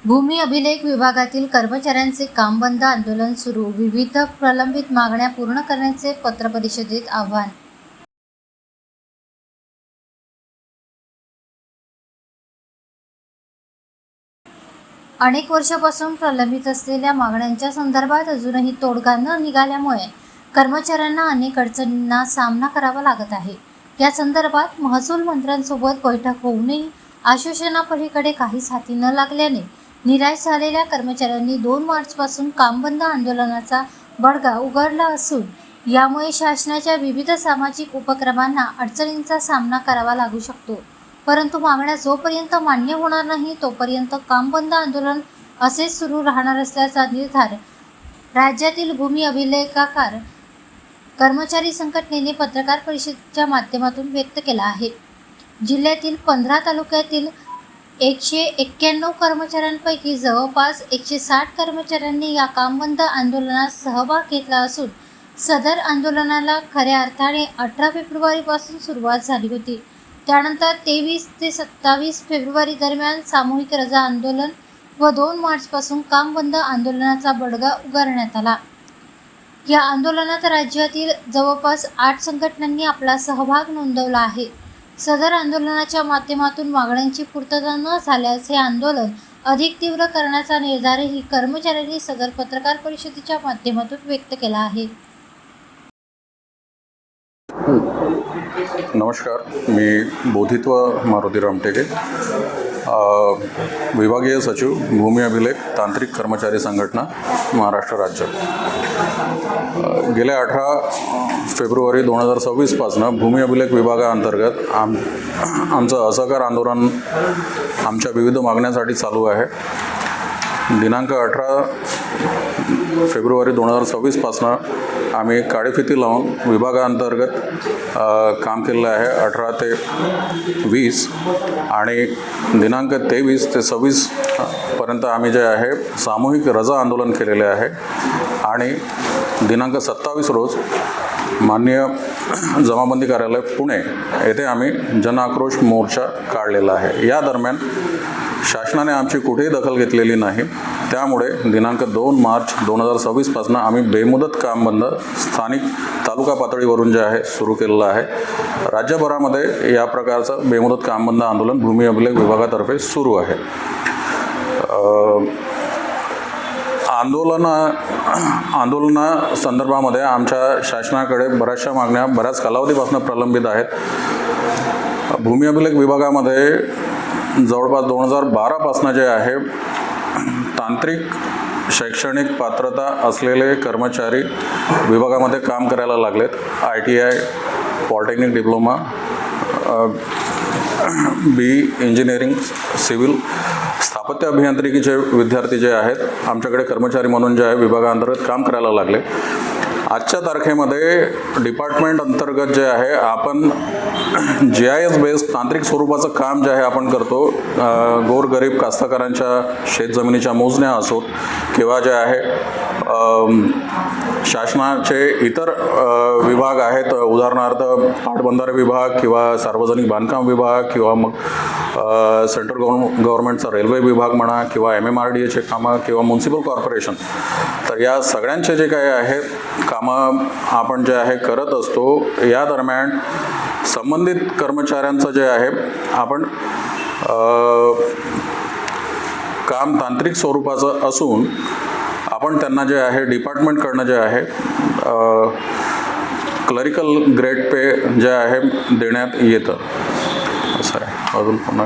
भूमी अभिलेख विभागातील कर्मचाऱ्यांचे काम बंद आंदोलन सुरू. विविध प्रलंबित मागण्या पूर्ण करण्याचे पत्र परिषदेत आवाहन. अनेक वर्षांपासून प्रलंबित असलेल्या मागण्यांच्या संदर्भात अजूनही तोडगा न निघाल्यामुळे कर्मचाऱ्यांना अनेक अडचणींना सामना करावा लागत आहे. या संदर्भात महसूल मंत्र्यांसोबत बैठक होऊनही आश्वासनापलीकडे काहीच हाती न लागल्याने निराश झालेल्या कर्मचाऱ्यांनी 2 मार्चपासून काम बंद आंदोलनाचा बडगा उगारला असून यामुळे शासनाच्या विविध सामाजिक उपक्रमांना अडचणींचा सामना करावा लागू शकतो. परंतु मागण्या जोपर्यंत मान्य होणार नाही तोपर्यंत काम बंद आंदोलन असेच सुरू राहणार असल्याचा निर्धार राज्यातील भूमी अभिलेखाकार कर्मचारी संघटनेने पत्रकार परिषदेच्या माध्यमातून व्यक्त केला आहे. जिल्ह्यातील 15 तालुक्यातील 191 कर्मचाऱ्यांपैकी जवळपास 160 कर्मचाऱ्यांनी या काम बंद आंदोलनात सहभाग घेतला असून सदर आंदोलनाला खऱ्या अर्थाने 18 फेब्रुवारीपासून सुरुवात झाली होती. त्यानंतर 23 ते 27 फेब्रुवारी दरम्यान सामूहिक रजा आंदोलन व 2 मार्चपासून काम बंद आंदोलनाचा बडगा उगारण्यात आला. या आंदोलनात राज्यातील जवळपास 8 संघटनांनी आपला सहभाग नोंदवला आहे. सदर आंदोलनाच्या माध्यमातून मागण्यांची पूर्तता न झाल्यास हे आंदोलन अधिक तीव्र करण्याचा निर्धारही कर्मचाऱ्यांनी सदर पत्रकार परिषदेच्या माध्यमातून व्यक्त केला आहे. नमस्कार, मी बोधित्व मारुती रामटेके, विभागीय सचिव भूमी अभिलेख तांत्रिक कर्मचारी संघटना महाराष्ट्र राज्य. गेल्या 18 फेब्रुवारी 2026 पासून भूमी अभिलेख विभागाअंतर्गत आमचं असहकार आंदोलन आमच्या विविध मागण्यांसाठी चालू आहे. दिनांक 18 फेब्रुवारी 2026 पासून आम्ही काळेफिती लावून विभागाअंतर्गत काम केलेलं आहे. 18 ते 20 आणि दिनांक 23 ते 26 पर्यंत आम्ही जे आहे सामूहिक रजा आंदोलन केलेले आहे आणि दिनांक 27 रोज माननीय जमाबंदी कार्यालय पुणे येथे आम्ही जनआक्रोश मोर्चा काढलेला आहे. या दरम्यान शासनाने आमची कुठेही दखल घेतलेली नाही. त्यामुळे दिनांक 2 मार्च 2026 पासून आम्ही बेमुदत काम बंद स्थानिक तालुका पातळीवरून जे आहे सुरू केलेलं आहे. राज्यभरामध्ये या प्रकारचं बेमुदत काम बंद आंदोलन भूमी अभिलेख विभागातर्फे सुरू आहे. आंदोलना संदर्भामध्ये आमच्या शासनाकडे बऱ्याचशा मागण्या बऱ्याच कालावधीपासून प्रलंबित आहेत. भूमी अभिलेख विभागामध्ये जवळपास 2012 पासून जे आहे तांत्रिक शैक्षणिक पात्रता असलेले कर्मचारी विभागामध्ये काम करायला लागलेत. ITI, polytechnic diploma, BE engineering, civil, स्थापत्य अभियांत्रिकीचे विद्यार्थी जे आहेत आमच्याकडे कर्मचारी म्हणून जे आहे विभागाअंतर्गत काम करायला लागले. आजच्या तारखेमध्ये डिपार्टमेंट अंतर्गत जे आहे आपण GIS बेस्ड तांत्रिक स्वरूपाचं काम जे आहे आपण करतो. गोरगरीब कास्तकारांच्या शेतजमिनीच्या मोजण्या असोत किंवा जे आहे शासनाचे इतर विभाग आहेत, उदाहरणार्थ पाटबंधारे विभाग किंवा सार्वजनिक बांधकाम विभाग किंवा मग सेंट्रल गव्हर्नमेंटचा रेल्वे विभाग म्हणा किंवा MMRDAचे कामं किंवा म्युन्सिपल कॉर्पोरेशन. तर या सगळ्यांचे जे काही आहेत कामं आपण जे आहे करत असतो. या दरम्यान संबंधित कर्मचाऱ्यांचं जे आहे आपण काम तांत्रिक स्वरूपाचं असून आपण त्यांना जे आहे डिपार्टमेंटकडनं जे आहे क्लरिकल ग्रेड पे जे आहे देण्यात येतं. असं आहे. अजून पुन्हा